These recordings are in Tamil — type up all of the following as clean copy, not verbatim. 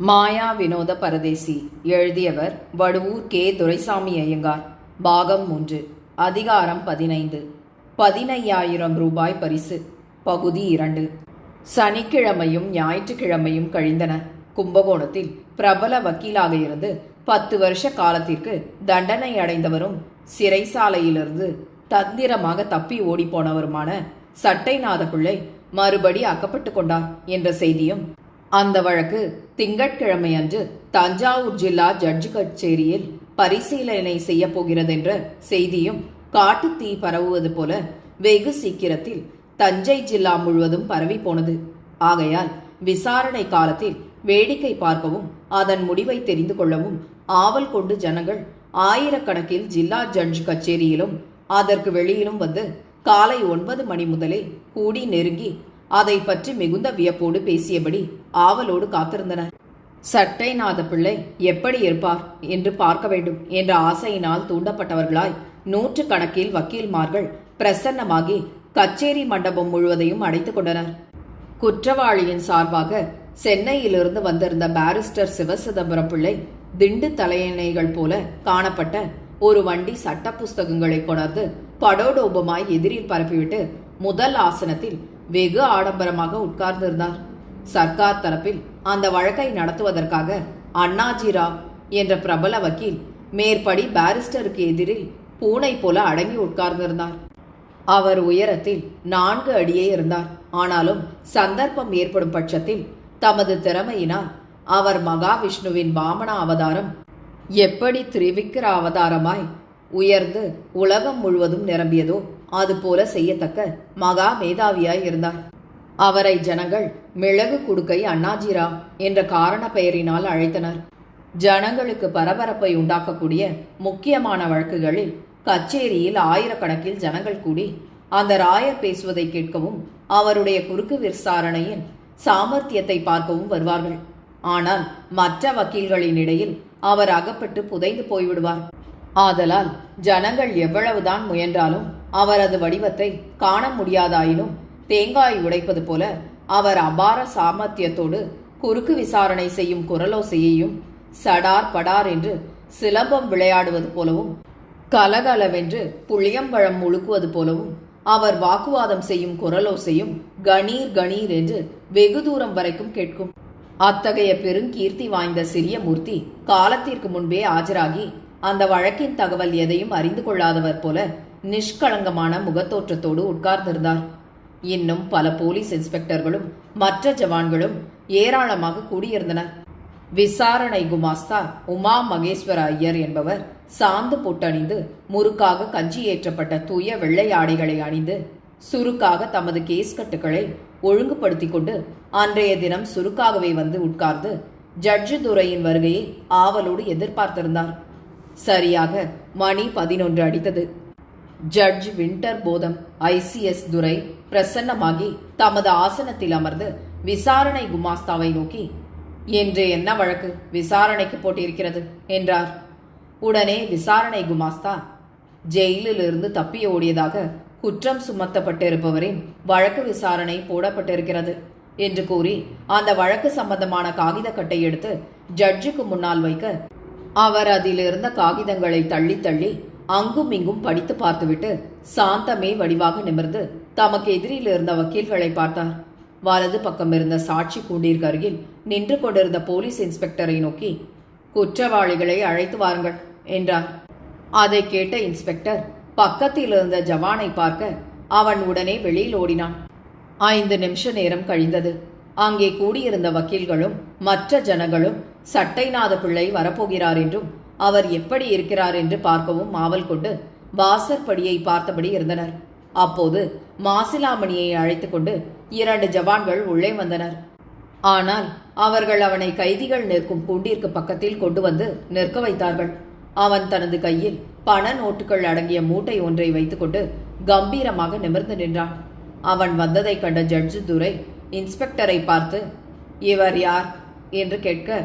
மாயா வினோத பரதேசி. எழுதியவர் வடுவூர் கே. துரைசாமி ஐயங்கார். பாகம் 3. அதிகாரம் 15. 15,000 ரூபாய் பரிசு. பகுதி 2. சனிக்கிழமையும் ஞாயிற்றுக்கிழமையும் கழிந்தன. கும்பகோணத்தில் பிரபல வக்கீலாக இருந்து 10 வருஷ காலத்திற்கு தண்டனை அடைந்தவரும் சிறைசாலையிலிருந்து தந்திரமாக தப்பி ஓடிப்போனவருமான சட்டைநாத பிள்ளை மறுபடி அகப்பட்டு கொண்டார் என்ற செய்தியும், அந்த வழக்கு திங்கட்கிழமை அன்று தஞ்சாவூர் ஜில்லா ஜட்ஜு கச்சேரியில் பரிசீலனை செய்ய போகிறது என்ற செய்தியும் காட்டுத்தீ பரவுவது போல வெகு சீக்கிரத்தில் தஞ்சை ஜில்லா முழுவதும் பரவி போனது. ஆகையால் விசாரணை காலத்தில் வேடிக்கை பார்க்கவும் அதன் முடிவை தெரிந்து கொள்ளவும் ஆவல் கொண்டு ஜனங்கள் ஆயிரக்கணக்கில் ஜில்லா ஜட்ஜ் கச்சேரியிலும் அதற்கு வெளியிலும் வந்து காலை 9 மணி முதலே கூடி நெருங்கி அதை பற்றி மிகுந்த வியப்போடு பேசியபடி ஆவலோடு காத்திருந்தனர். சட்டைநாத பிள்ளை எப்படி இருப்பார் என்று பார்க்க வேண்டும் என்ற ஆசையினால் தூண்டப்பட்டவர்களாய் 100 கணக்கில் வக்கீல்மார்கள் பிரசன்னமாகி கச்சேரி மண்டபம் முழுவதையும் அடைத்துக் கொண்டனர். குற்றவாளியின் சார்பாக சென்னையிலிருந்து வந்திருந்த பாரிஸ்டர் சிவசிதம்பரம் பிள்ளை திண்டு தலையணைகள் போல காணப்பட்ட ஒரு வண்டி சட்ட புஸ்தகங்களை கொணர்ந்து படோடோபமாய் எதிரில் பரப்பிவிட்டு முதல் ஆசனத்தில் வெகு ஆடம்பரமாக உட்கார்ந்திருந்தார். சர்க்கார் தரப்பில் அந்த வழக்கை நடத்துவதற்காக அண்ணாஜிராவ் என்ற பிரபல வக்கீல் மேற்படி பாரிஸ்டருக்கு எதிரில் பூனை போல அடங்கி உட்கார்ந்திருந்தார். அவர் உயரத்தில் 4 அடியே இருந்தார். ஆனாலும் சந்தர்ப்பம் ஏற்படும் பட்சத்தில் தமது திறமையினால் அவர் மகாவிஷ்ணுவின் வாமன அவதாரம் எப்படி திரிவிக்கிர அவதாரமாய் உயர்ந்து உலகம் முழுவதும் நிரம்பியதோ அதுபோல செய்யத்தக்க மகா மேதாவியாய் இருந்தார். அவரை ஜனங்கள் மிளகு குடுக்கை அண்ணாஜிராவ் என்ற காரண பெயரினால் அழைத்தனர். ஜனங்களுக்கு பரபரப்பை உண்டாக்கக்கூடிய முக்கியமான வழக்குகளில் கச்சேரியில் ஆயிரக்கணக்கில் ஜனங்கள் கூடி அந்த ராயர் பேசுவதை கேட்கவும் அவருடைய குறுக்கு விசாரணையின் சாமர்த்தியத்தை பார்க்கவும் வருவார்கள். ஆனால் மற்ற வக்கீல்களின் இடையில் அவர் அகப்பட்டு புதைந்து போய்விடுவார். ஆதலால் ஜனங்கள் எவ்வளவுதான் முயன்றாலும் அவரது வடிவத்தை காண முடியாதாயினும் தேங்காய் உடைப்பது போல அவர் அபார சாமர்த்தியத்தோடு குறுக்கு விசாரணை செய்யும் குரலோசையையும் சடார் படார் என்று சிலம்பம் விளையாடுவது போலவும் கலகலவென்று புளியம்பழம் முழுக்குவது போலவும் அவர் வாக்குவாதம் செய்யும் குரலோசையும் கணீர் கணீர் என்று வெகு தூரம் வரைக்கும் கேட்கும். அத்தகைய பெருங்கீர்த்தி வாய்ந்த சிறிய மூர்த்தி காலத்திற்கு முன்பே ஆஜராகி அந்த வழக்கின் தகவல் எதையும் அறிந்து கொள்ளாதவர் போல நிஷ்களங்கமான முகத்தோற்றத்தோடு உட்கார்ந்திருந்தார். இன்னும் பல போலீஸ் இன்ஸ்பெக்டர்களும் மற்ற ஜவான்களும் ஏராளமாக கூடியிருந்தனர். விசாரணை குமாஸ்தா உமா மகேஸ்வர ஐயர் என்பவர் சாந்து பொட்டணிந்து முறுக்காக கஞ்சி ஏற்றப்பட்ட தூய வெள்ளை ஆடைகளை அணிந்து சுருக்காக தமது கேஸ் கட்டுகளை ஒழுங்குபடுத்தி கொண்டு அன்றைய தினம் சுருக்காகவே வந்து உட்கார்ந்து ஜட்ஜு துரையின் வருகையை ஆவலோடு எதிர்பார்த்திருந்தார். சரியாக மணி 11 அடித்தது. ஜட்ஜ் வின்டர் போதம் ஐசிஎஸ் துரை பிரசன்னமாகி தமது ஆசனத்தில் அமர்ந்து விசாரணை குமாஸ்தாவை நோக்கி, "இன்று என்ன வழக்கு விசாரணைக்கு போட்டிருக்கிறது?" என்றார். உடனே விசாரணை குமாஸ்தா, "ஜெயிலிலிருந்து தப்பி ஓடியதாக குற்றம் சுமத்தப்பட்டிருப்பவரின் வழக்கு விசாரணை போடப்பட்டிருக்கிறது" என்று கூறி அந்த வழக்கு சம்பந்தமான காகித கட்டை எடுத்து ஜட்ஜுக்கு முன்னால் வைக்க, அவர் அதிலிருந்த காகிதங்களை தள்ளி தள்ளி அங்கும் இங்கும் படித்து பார்த்துவிட்டு சாந்தமே வடிவாக நிமிர்ந்து தமக்கு எதிரில் இருந்த வக்கீல்களை பார்த்தார். வலது பக்கம் இருந்த சாட்சி கூண்டிற்கு அருகில் நின்று கொண்டிருந்த போலீஸ் இன்ஸ்பெக்டரை நோக்கி, "குற்றவாளிகளை அழைத்து வாருங்கள்" என்றார். அதை கேட்ட இன்ஸ்பெக்டர் பக்கத்தில் இருந்த ஜவானை பார்க்க அவன் உடனே வெளியில் ஓடினான். 5 நிமிஷ நேரம் கழிந்தது. அங்கே கூடியிருந்த வக்கீல்களும் மற்ற ஜனங்களும் சட்டைநாத பிள்ளை வரப்போகிறார் என்றும் அவர் எப்படி இருக்கிறார் என்று பார்க்கவும் ஆவல் கொண்டு வாசற்படியை பார்த்தபடி இருந்தனர். அப்போது மாசிலாமணியை அழைத்து கொண்டு 2 ஜவான்கள் உள்ளே வந்தனர். ஆனால் அவர்கள் அவனை கைதிகள் நிற்கும் கூண்டிற்கு பக்கத்தில் கொண்டு வந்து நிற்க வைத்தார்கள். அவன் தனது கையில் பண நோட்டுகள் அடங்கிய மூட்டை ஒன்றை வைத்துக்கொண்டு கம்பீரமாக நிமிர்ந்து நின்றான். அவன் வந்ததை கண்ட ஜட்ஜு துரை இன்ஸ்பெக்டரை பார்த்து, "இவர் யார்?" என்று கேட்க,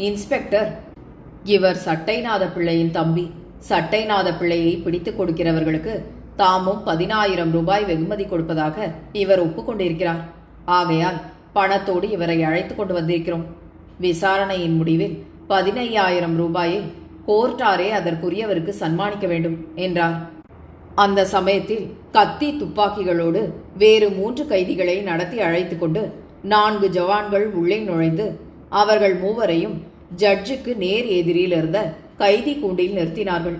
இன்ஸ்பெக்டர், "இவர் சட்டைநாத பிள்ளையின் தம்பி. சட்டைநாத பிள்ளையை பிடித்துக் கொடுக்கிறவர்களுக்கு தாமும் 10,000 ரூபாய் வெகுமதி கொடுப்பதாக இவர் ஒப்புக்கொண்டிருக்கிறார். ஆகையால் பணத்தோடு இவரை அழைத்து கொண்டு வந்திருக்கிறோம்" விசாரணையின் முடிவில் 15,000 ரூபாயை கோர்ட்டாரே அதற்குரியவருக்கு சன்மானிக்க வேண்டும் என்றார். அந்த சமயத்தில் கத்தி துப்பாக்கிகளோடு வேறு 3 கைதிகளை நடத்தி அழைத்து கொண்டு 4 ஜவான்கள் உள்ளே நுழைந்து அவர்கள் மூவரையும் ஜட்ஜுக்கு நேர் எதிரில் இருந்த கைதி கூண்டில் நிறுத்தினார்கள்.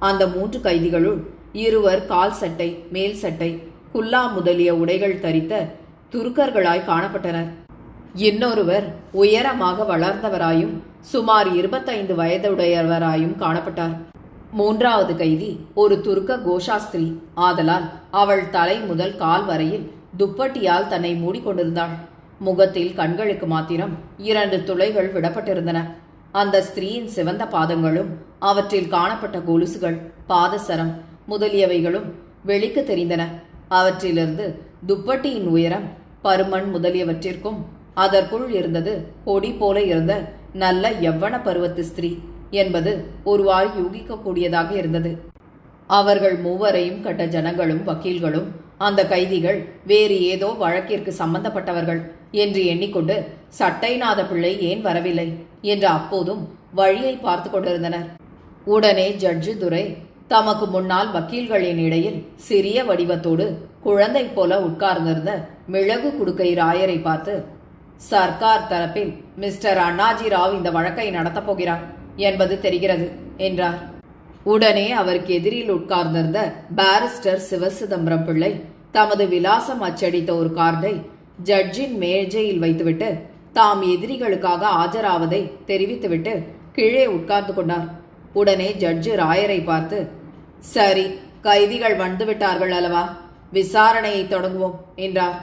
அந்த 3 கைதிகளுள் 2 கால் சட்டை, மேல் சட்டை, குல்லா முதலிய உடைகள் தரித்த துருக்கர்களாய் காணப்பட்டனர். இன்னொருவர் உயரமாக வளர்ந்தவராயும் சுமார் 25 வயதுடையவராயும் காணப்பட்டார். 3வது கைதி ஒரு துருக்க கோஷாஸ்திரி ஆதலால் அவள் தலை முதல் கால் வரையில் துப்பட்டியால் தன்னை மூடிக்கொண்டிருந்தாள். முகத்தில் கண்களுக்கு மாத்திரம் 2 துளைகள் விடப்பட்டிருந்தன. அந்த ஸ்திரீயின் சிவந்த பாதங்களும் அவற்றில் காணப்பட்ட கொலுசுகள், பாதசரம் முதலியவைகளும் வெளிக்கு தெரிந்தன. அவற்றிலிருந்து துப்பட்டியின் உயரம், பருமன் முதலியவற்றிற்கும் அதற்குள் இருந்தது கொடி போல இருந்த நல்ல யவ்வன பருவத்து ஸ்திரீ என்பது ஒருவாறு யூகிக்கக்கூடியதாக இருந்தது. அவர்கள் மூவரையும் கண்ட ஜனங்களும் வக்கீல்களும் அந்த கைதிகள் வேறு ஏதோ வழக்கிற்கு சம்பந்தப்பட்டவர்கள் என்று எண்ணிக்கொண்டு சட்டைநாத பிள்ளை ஏன் வரவில்லை என்று அப்போதும் வழியை பார்த்து கொண்டிருந்தனர். உடனே ஜட்ஜு துரை தமக்கு முன்னால் வக்கீல்களின் இடையில் சிறிய வடிவத்தோடு குழந்தை போல உட்கார்ந்திருந்த மிளகு குடுக்கை ராயரை பார்த்து, சர்க்கார் தரப்பில் மிஸ்டர் அண்ணாஜி ராவ் இந்த வழக்கை நடத்தப் போகிறார் என்பது தெரிகிறது என்றார். உடனே அவருக்கு எதிரில் உட்கார்ந்திருந்த பாரிஸ்டர் சிவசிதம்பரம் பிள்ளை தமது விலாசம் அச்சடித்த ஒரு கார்டை ஜட்ஜின் மேஜையில் வைத்துவிட்டு தாம் எதிரிகளுக்காக ஆஜராவதை தெரிவித்துவிட்டு கீழே உட்கார்ந்து கொண்டார். உடனே ஜட்ஜு ராயரை பார்த்து, சரி, கைதிகள் வந்துவிட்டார்கள் அல்லவா, விசாரணையை தொடங்குவோம் என்றார்.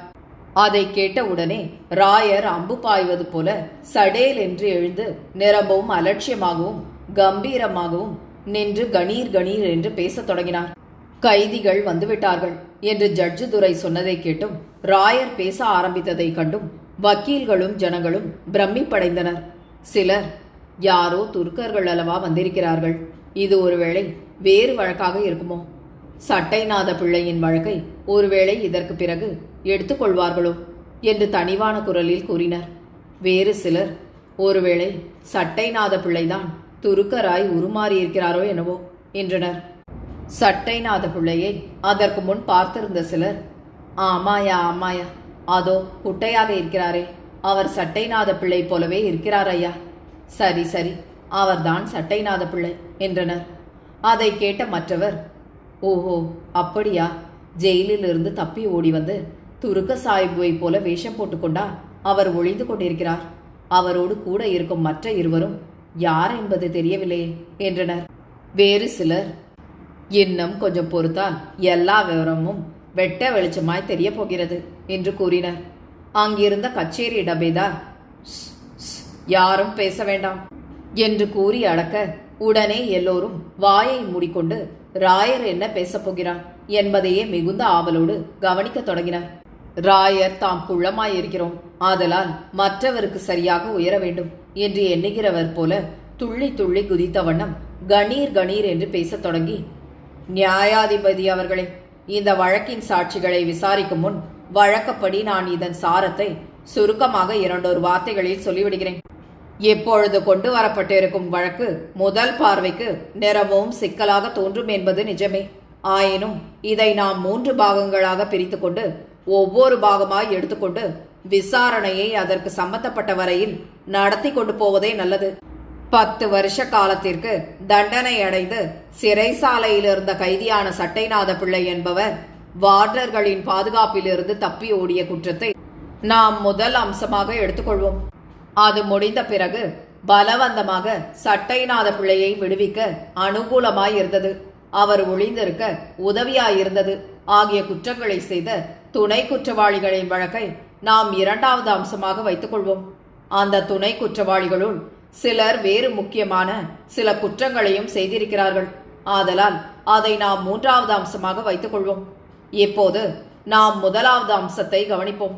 அதை கேட்ட உடனே ராயர் அம்பு பாய்வது போல சடேல் என்று எழுந்து நிரம்பவும் அலட்சியமாகவும் கம்பீரமாகவும் நின்று கணீர் கணீர் என்று பேசத் தொடங்கினார். கைதிகள் வந்துவிட்டார்கள் என்று ஜட்ஜு துரை சொன்னதை கேட்டும் ராயர் பேச ஆரம்பித்ததை கண்டும் வக்கீல்களும் ஜனங்களும் பிரமிப்படைந்தனர். சிலர், யாரோ துருக்கர்கள் அல்லவா வந்திருக்கிறார்கள், இது ஒருவேளை வேறு வழக்காக இருக்குமோ, சட்டைநாத பிள்ளையின் வழக்கை ஒருவேளை இதற்கு பிறகு எடுத்துக்கொள்வார்களோ என்று தனிவான குரலில் கூறினர். வேறு சிலர், ஒருவேளை சட்டைநாத பிள்ளைதான் துருக்கராய் உருமாறியிருக்கிறாரோ என்னவோ என்றனர். சட்டைநாத பிள்ளையை அதற்கு முன் பார்த்திருந்த சிலர், ஆமாயா ஆமாயா, அதோ குட்டையாக இருக்கிறாரே, அவர் சட்டைநாத பிள்ளை போலவே இருக்கிறார் ஐயா, சரி சரி, அவர்தான் சட்டைநாத பிள்ளை என்றனர். அதை கேட்ட மற்றவர், ஓஹோ அப்படியா, ஜெயிலில் இருந்து தப்பி ஓடி வந்து துருக்க சாஹிபுவை போல வேஷம் போட்டுக்கொண்டா அவர் ஒளிந்து கொண்டிருக்கிறார், அவரோடு கூட இருக்கும் மற்ற இருவரும் யார் என்பது தெரியவில்லையே என்றனர். வேறு சிலர், இன்னும் கொஞ்சம் பொறுத்தால் எல்லா விவரமும் வெட்ட வெளிச்சமாய் தெரிய போகிறது என்று கூறினர். அங்கிருந்த கச்சேரி டபேதார், யாரும் பேச வேண்டாம் என்று கூறி அடக்க உடனே எல்லோரும் வாயை மூடிக்கொண்டு ராயர் என்ன பேசப் போகிறார் என்பதையே மிகுந்த ஆவலோடு கவனிக்க தொடங்கினார். ராயர் தாம் குள்ளமாயிருக்கிறோம், ஆதலால் மற்றவருக்கு சரியாக உயர வேண்டும் என்று எண்ணுகிறவர் போல துள்ளி துள்ளி குதித்த வண்ணம் கணீர் கணீர் என்று பேசத் தொடங்கி, நியாயாதிபதி அவர்களே, இந்த வழக்கின் சாட்சிகளை விசாரிக்கும் முன் வழக்கப்படி நான் இதன் சாரத்தை சுருக்கமாக 2 வார்த்தைகளில் சொல்லிவிடுகிறேன். எப்பொழுது கொண்டு வரப்பட்டிருக்கும் வழக்கு முதல் பார்வைக்கு நிறமும் சிக்கலாக தோன்றும் என்பது நிஜமே. ஆயினும் இதை நாம் 3 பாகங்களாக பிரித்து கொண்டு ஒவ்வொரு பாகமாய் எடுத்துக்கொண்டு விசாரணையை அதற்கு சம்பந்தப்பட்ட வரையில் நடத்தி கொண்டு போவதே நல்லது. 10 வருஷ காலத்திற்கு தண்டனை அடைந்து சிறைசாலையில் இருந்த கைதியான சட்டைநாத பிள்ளை என்பவர் வார்டர்களின் பாதுகாப்பிலிருந்து தப்பி ஓடிய குற்றத்தை நாம் முதல் அம்சமாக எடுத்துக்கொள்வோம். அது முடிந்த பிறகு பலவந்தமாக சட்டைநாத பிள்ளையை விடுவிக்க அனுகூலமாய் இருந்தது, அவர் ஒளிந்திருக்க உதவியாயிருந்தது ஆகிய குற்றங்களை செய்த துணை குற்றவாளிகளின் வழக்கை நாம் 2வது அம்சமாக வைத்துக் கொள்வோம். அந்த துணை குற்றவாளிகளுள் சிலர் வேறு முக்கியமான சில குற்றங்களையும் செய்திருக்கிறார்கள், ஆதலால் அதை நாம் 3வது அம்சமாக வைத்துக் கொள்வோம். இப்போது நாம் 1வது அம்சத்தை கவனிப்போம்.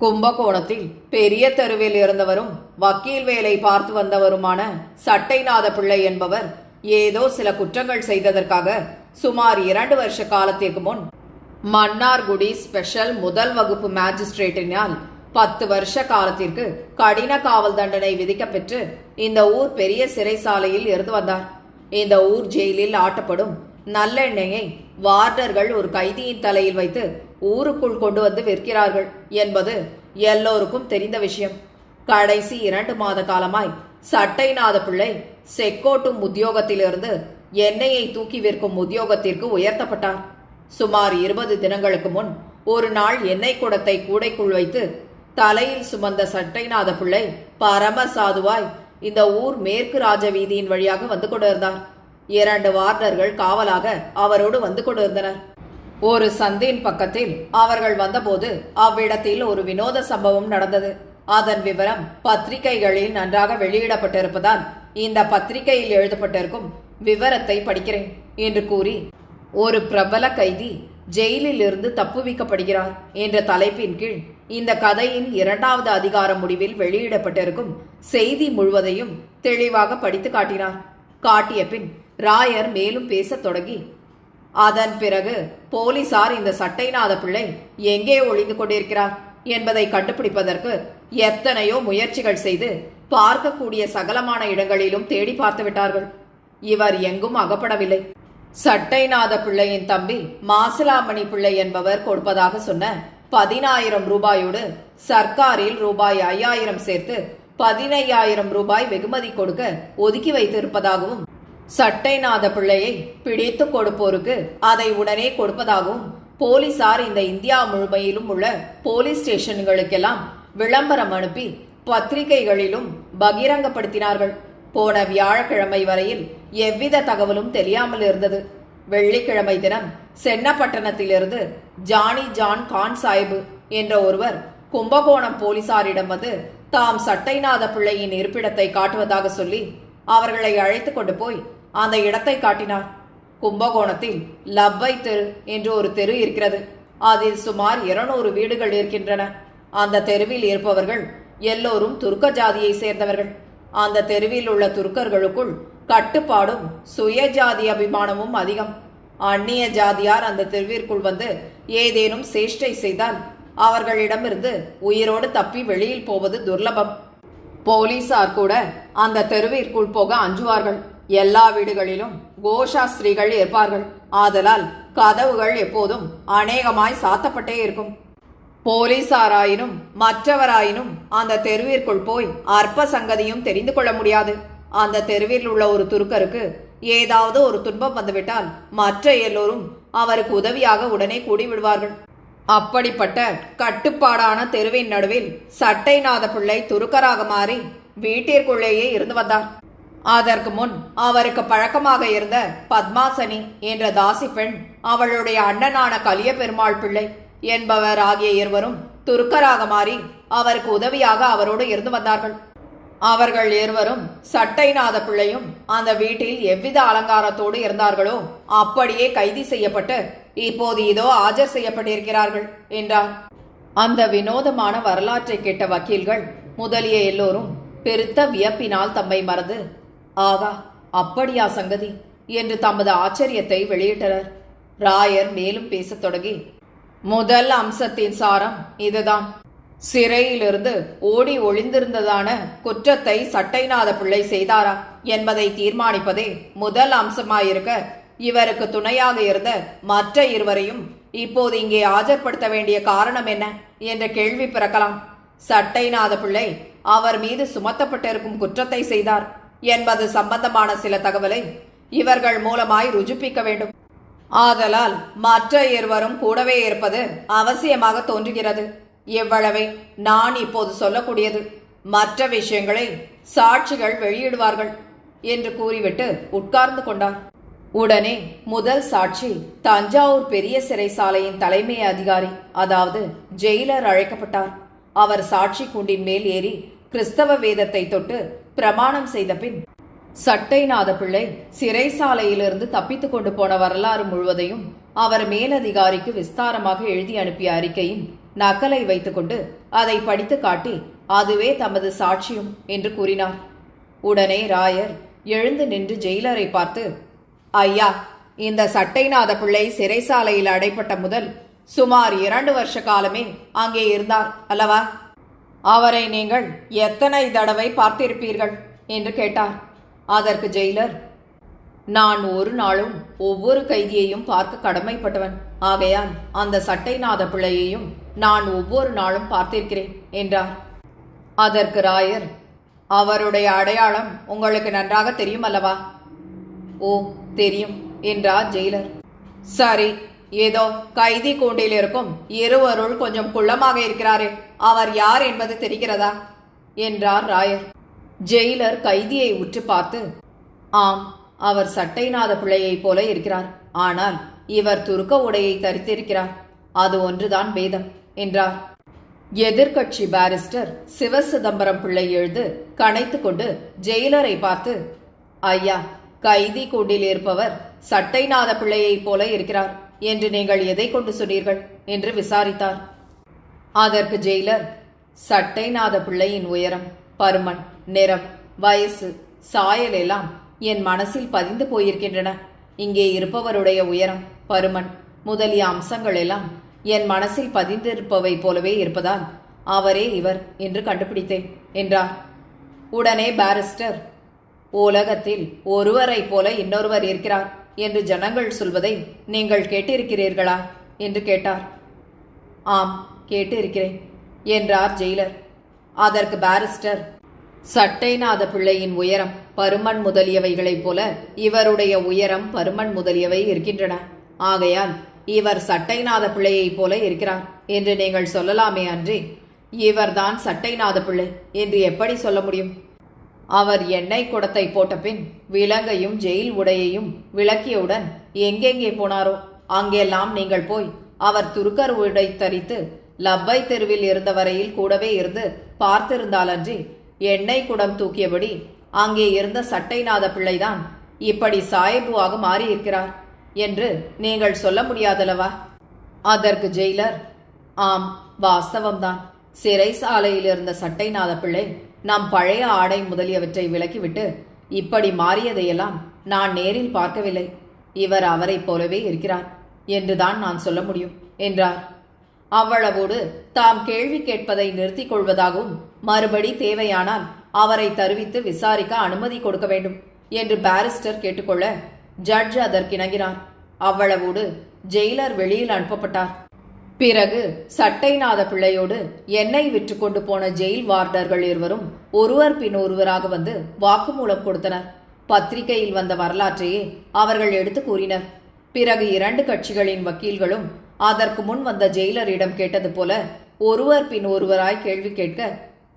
கும்பகோணத்தில் பெரிய தெருவில் இருந்தவரும் வக்கீல் வேலை பார்த்து வந்தவருமான சட்டைநாத பிள்ளை என்பவர் ஏதோ சில குற்றங்கள் செய்ததற்காக சுமார் 2 வருஷ காலத்திற்கு முன் மன்னார்குடி ஸ்பெஷல் முதல் வகுப்பு மேஜிஸ்ட்ரேட்டினால் 10 வருஷ காலத்திற்கு கடின காவல் தண்டனை விதிக்கப்பெற்று இந்த ஊர் பெரிய சிறைசாலையில் இருந்து வந்தார். இந்த ஊர் ஜெயிலில் ஆட்டப்படும் நல்லெண்ணெயை வார்டர்கள் ஒரு கைதியின் தலையில் வைத்து ஊருக்குள் கொண்டு வந்து விற்கிறார்கள் என்பது எல்லோருக்கும் தெரிந்த விஷயம். கடைசி 2 மாத காலமாய் சட்டைநாத பிள்ளை செக்கோட்டும் உத்தியோகத்திலிருந்து எண்ணெயை தூக்கி விற்கும் உத்தியோகத்திற்கு உயர்த்தப்பட்டார். சுமார் 20 தினங்களுக்கு முன் ஒரு நாள் எண்ணெய் குடத்தை கூடைக்குள் வைத்து தலையில் சுமந்த சட்டைநாத பிள்ளை பரம சாதுவாய் இந்த ஊர் மேற்கு ராஜ வீதியின் வழியாக வந்து கொண்டிருந்தார். 2 வார்டர்கள் காவலாக அவரோடு வந்து கொண்டிருந்தனர். ஒரு சந்தின் பக்கத்தில் அவர்கள் வந்தபோது அவ்விடத்தில் ஒரு வினோத சம்பவம் நடந்தது. அதன் விவரம் பத்திரிகைகளில் நன்றாக வெளியிடப்பட்டிருப்பதால் இந்த பத்திரிகையில் எழுதப்பட்டிருக்கும் விவரத்தை படிக்கிறேன் என்று கூறி, ஒரு பிரபல கைதி ஜெயிலில் இருந்து தப்புவிக்கப்படுகிறார் என்ற தலைப்பின் கீழ் இந்த கதையின் 2வது அதிகார முடிவில் வெளியிடப்பட்டிருக்கும் செய்தி முழுவதையும் தெளிவாக படித்து காட்டினார். காட்டிய பின் ராயர் மேலும் பேசத் தொடங்கி, அதன் பிறகு போலீசார் இந்த சட்டைநாத பிள்ளை எங்கே ஒளிந்து கொண்டிருக்கிறார் என்பதை கண்டுபிடிப்பதற்கு எத்தனையோ முயற்சிகள் செய்து பார்க்கக்கூடிய சகலமான இடங்களிலும் தேடி பார்த்து விட்டார்கள். இவர் எங்கும் அகப்படவில்லை. சட்டைநாத பிள்ளையின் தம்பி மாசிலாமணி பிள்ளை என்பவர் கொடுப்பதாக சொன்ன 10,000 ரூபாயோடு சர்க்காரில் ரூபாய் 5,000 சேர்த்து 15,000 ரூபாய் வெகுமதி கொடுக்க ஒதுக்கி வைத்திருப்பதாகவும், சட்டைநாத பிள்ளையை பிடித்து கொடுப்போருக்கு அதை உடனே கொடுப்பதாகவும் போலீசார் இந்த இந்தியா முழுமையிலும் உள்ள போலீஸ் ஸ்டேஷன்களுக்கெல்லாம் விளம்பரம் அனுப்பி பத்திரிகைகளிலும் பகிரங்கப்படுத்தினார்கள். போன வியாழக்கிழமை வரையில் எவ்வித தகவலும் தெரியாமல் இருந்தது. வெள்ளிக்கிழமை தினம் சென்னப்பட்டணத்திலிருந்து ஜானி ஜான் கான் சாஹிபு என்ற ஒருவர் கும்பகோணம் போலீசாரிடம் வந்து தாம் சட்டைநாத பிள்ளையின் இருப்பிடத்தை காட்டுவதாக சொல்லி அவர்களை அழைத்து கொண்டு போய் அந்த இடத்தை காட்டினார். கும்பகோணத்தில் லப்பை தெரு என்று ஒரு தெரு இருக்கிறது. அதில் சுமார் 200 வீடுகள் இருக்கின்றன. அந்த தெருவில் இருப்பவர்கள் எல்லோரும் துர்க்க ஜாதியை சேர்ந்தவர்கள். அந்த தெருவில் உள்ள துர்க்கர்களுக்குள் கட்டுப்பாடும் சுயஜாதி அபிமானமும் அதிகம். அந்நிய ஜாதியார் அந்த தெருவிற்குள் வந்து ஏதேனும் சேஷ்டை செய்தால் அவர்களிடமிருந்து உயிரோடு தப்பி வெளியில் போவது துர்லபம். போலீசார் கூட அந்த தெருவிற்குள் போக அஞ்சுவார்கள். எல்லா வீடுகளிலும் கோஷாஸ்திரிகள் இருப்பார்கள். ஆதலால் கதவுகள் எப்போதும் அநேகமாய் சாத்தப்பட்டே இருக்கும். போலீசாராயினும் மற்றவராயினும் அந்த தெருவிற்குள் போய் அற்ப சங்கதியும் தெரிந்து கொள்ள முடியாது. அந்த தெருவில் உள்ள ஒரு துருக்கருக்கு ஏதாவது ஒரு துன்பம் வந்துவிட்டால் மற்ற எல்லோரும் அவருக்கு உதவியாக உடனே கூடிவிடுவார்கள். அப்படிப்பட்ட கட்டுப்பாடான தெருவின் நடுவில் சட்டைநாத பிள்ளை துருக்கராக மாறி வீட்டிற்குள்ளேயே இருந்து வந்தார். அதற்கு முன் அவருக்கு பழக்கமாக இருந்த பத்மாசனி என்ற தாசி பெண், அவளுடைய அண்ணனான கலிய பெருமாள் பிள்ளை என்பவர் ஆகிய இருவரும் துருக்கராக மாறி அவருக்கு உதவியாக அவரோடு இருந்து வந்தார்கள். அவர்கள் இருவரும் சட்டைநாத பிள்ளையும் அந்த வீட்டில் எவ்வித அலங்காரத்தோடு இருந்தார்களோ அப்படியே கைது செய்யப்பட்டு இப்போது இதோ ஆஜர் செய்யப்பட்டிருக்கிறார்கள் என்றார். அந்த வினோதமான வரலாற்றை கேட்ட வக்கீல்கள் முதலிய எல்லோரும் பெருத்த வியப்பினால் தம்மை மறந்து, ஆகா, அப்படியா சங்கதி என்று தமது ஆச்சரியத்தை வெளியிட்டனர். ராயர் மேலும் பேசத் தொடங்கி, முதல் அம்சத்தின் சாரம் இதுதான். சிறையிலிருந்து ஓடி ஒளிந்திருந்ததான குற்றத்தை சட்டைநாத பிள்ளை செய்தாரா என்பதை தீர்மானிப்பதே முதல் அம்சமாயிருக்க, இவருக்கு துணையாக இருந்த மற்ற இருவரையும் இப்போது இங்கே ஆஜர்படுத்த வேண்டிய காரணம் என்ன என்ற கேள்வி பிறக்கலாம். சட்டைநாத பிள்ளை அவர் மீது சுமத்தப்பட்டிருக்கும் குற்றத்தை செய்தார் என்பது சம்பந்தமான சில தகவலை இவர்கள் மூலமாய் ருஜுப்பிக்க வேண்டும். ஆதலால் மற்ற இருவரும் கூடவே இருப்பது அவசியமாக தோன்றுகிறது. இவ்வளவை நான் இப்போது சொல்லக்கூடியது. மற்ற விஷயங்களை சாட்சிகள் வெளியிடுவார்கள் என்று கூறிவிட்டு உட்கார்ந்து கொண்டார். உடனே முதல் சாட்சி தஞ்சாவூர் பெரிய சிறைசாலையின் தலைமை அதிகாரி, அதாவது ஜெயிலர் அழைக்கப்பட்டார். அவர் சாட்சி கூண்டின் மேல் ஏறி கிறிஸ்தவ வேதத்தை தொட்டு பிரமாணம் செய்த பின் சட்டைநாத பிள்ளை சிறைசாலையிலிருந்து தப்பித்துக் கொண்டு போன வரலாறு முழுவதையும் அவர் மேலதிகாரிக்கு விஸ்தாரமாக எழுதி அனுப்பிய அறிக்கையின் நகலை வைத்துக்கொண்டு அதை படித்து காட்டி அதுவே தமது சாட்சியம் என்று கூறினார். உடனே ராயர் எழுந்து நின்று ஜெயிலரை பார்த்து, ஐயா, இந்த சட்டைநாத பிள்ளை சிறைசாலையில் அடைப்பட்ட முதல் சுமார் 2 வருஷ காலமே அங்கே இருந்தார் அல்லவா அவரை நீங்கள் எத்தனை தடவை பார்த்திருப்பீர்கள் என்று கேட்டார். அதற்கு ஜெயிலர், நான் ஒரு நாளும் ஒவ்வொரு கைதியையும் பார்க்க கடமைப்பட்டவன். ஆகையால் அந்த சட்டைநாத பிள்ளையையும் நான் ஒவ்வொரு நாளும் பார்த்திருக்கிறேன் என்றார். அதற்கு ராயர், அவருடைய அடையாளம் உங்களுக்கு நன்றாக தெரியும் அல்லவா? ஓ, தெரியும் என்றார் ஜெயிலர். சரி, ஏதோ கைதி கூண்டில் இருக்கும் இருவருள் கொஞ்சம் குள்ளமாக இருக்கிறாரே, அவர் யார் என்பது தெரிகிறதா என்றார் ராயர். ஜெயிலர் கைதியை உற்று பார்த்து, ஆம், அவர் சட்டைநாத பிள்ளையைப் போல இருக்கிறார். ஆனால் இவர் துருக்க உடையை தரித்திருக்கிறார். அது ஒன்றுதான் பேதம் என்றார். எதிர்கட்சி பாரிஸ்டர் சிவசிதம்பரம் பிள்ளை எழுந்து கனைத்து கொண்டு ஜெயிலரை பார்த்து, ஐயா, கைதி கூண்டில் இருப்பவர் சட்டைநாத பிள்ளையைப் போல இருக்கிறார் என்று நீங்கள் எதை கொண்டு சொன்னீர்கள் என்று விசாரித்தார். அதற்கு ஜெயிலர், சட்டைநாத பிள்ளையின் உயரம், பருமன், நிறம், வயசு, சாயல் எல்லாம் என் மனசில் பதிந்து போயிருக்கின்றன. இங்கே இருப்பவருடைய உயரம், பருமன் முதலிய அம்சங்கள் எல்லாம் என் மனசில் பதிந்திருப்பவை போலவே இருப்பதால் அவரே இவர் என்று கண்டுபிடித்தேன் என்றார். உடனே பாரிஸ்டர், உலகத்தில் ஒருவரை போல இன்னொருவர் இருக்கிறார் என்று ஜனங்கள் சொல்வதை நீங்கள் கேட்டிருக்கிறீர்களா என்று கேட்டார். ஆம், கேட்டிருக்கிறேன் என்றார் ஜெயிலர். அதற்கு பாரிஸ்டர், சட்டைநாத பிள்ளையின் உயரம், பருமன் முதலியவைகளைப் போல இவருடைய உயரம், பருமன் முதலியவை இருக்கின்றன. ஆகையால் இவர் சட்டைநாத பிள்ளையைப் போல இருக்கிறார் என்று நீங்கள் சொல்லலாமே அன்றி இவர்தான் சட்டைநாத பிள்ளை என்று எப்படி சொல்ல முடியும்? அவர் எண்ணெய் குடத்தை போட்ட பின் விலங்கையும் ஜெயில் உடையையும் விளக்கியவுடன் எங்கெங்கே போனாரோ அங்கெல்லாம் நீங்கள் போய் அவர் துருக்கர் உடை தரித்து லப்பை தெருவில் இருந்த வரையில் கூடவே இருந்து பார்த்திருந்தாலன்றி எண்ணெய் குடம் தூக்கியபடி அங்கே இருந்த சட்டைநாத பிள்ளைதான் இப்படி சாயபுவாக மாறியிருக்கிறார் என்று நீங்கள் சொல்ல முடியாதல்லவா? அதற்கு ஜெயிலர், ஆம், வாஸ்தவம்தான். சிறைசாலையில் இருந்த சட்டைநாத பிள்ளை நம் பழைய ஆடை முதலியவற்றை விலக்கிவிட்டு இப்படி மாறியதையெல்லாம் நான் நேரில் பார்க்கவில்லை. இவர் அவரைப் போலவே இருக்கிறார் என்றுதான் நான் சொல்ல முடியும் என்றார். அவ்வளவோடு தாம் கேள்வி கேட்பதை நிறுத்திக் கொள்வதாகவும் மறுபடி தேவையானால் அவரை தருவித்து விசாரிக்க அனுமதி கொடுக்க வேண்டும் என்று பாரிஸ்டர் கேட்டுக்கொள்ள ஜட்ஜ் அதற்கிணங்கினார். அவ்வளவோடு ஜெயிலர் வெளியில் அனுப்பப்பட்டார். பிறகு சட்டைநாத பிள்ளையோடு எண்ணெய் விற்று கொண்டு போன ஜெயில் வார்டர்கள் இருவரும் ஒருவர் பின் ஒருவராக வந்து வாக்குமூலம் கொடுத்தனர். பத்திரிகையில் வந்த வரலாற்றையே அவர்கள் எடுத்து கூறினர். பிறகு இரண்டு கட்சிகளின் வக்கீல்களும் அதற்கு முன் வந்த ஜெயிலரிடம் கேட்டது போல ஒருவர் பின் ஒருவராய் கேள்வி கேட்க,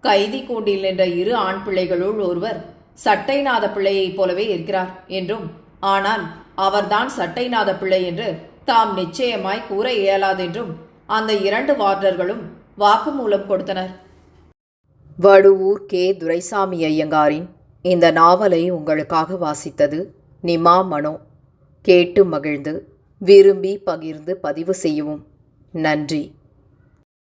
கைதி கூண்டில் நின்ற இரு ஆண் பிள்ளைகளுள் ஒருவர் சட்டைநாத பிள்ளையைப் போலவே இருக்கிறார் என்றும், ஆனால் அவர்தான் சட்டைநாத பிள்ளை என்று தாம் நிச்சயமாய் கூற இயலாதென்றும் அந்த இரண்டு வார்டர்களும் வாக்குமூலம் கொடுத்தனர். வடுவூர் கே. துரைசாமி ஐயங்காரின் இந்த நாவலை உங்களுக்காக வாசித்தது நிமா மனோ. கேட்டு மகிழ்ந்து விரும்பி பகிர்ந்து பதிவு செய்யவும். நன்றி.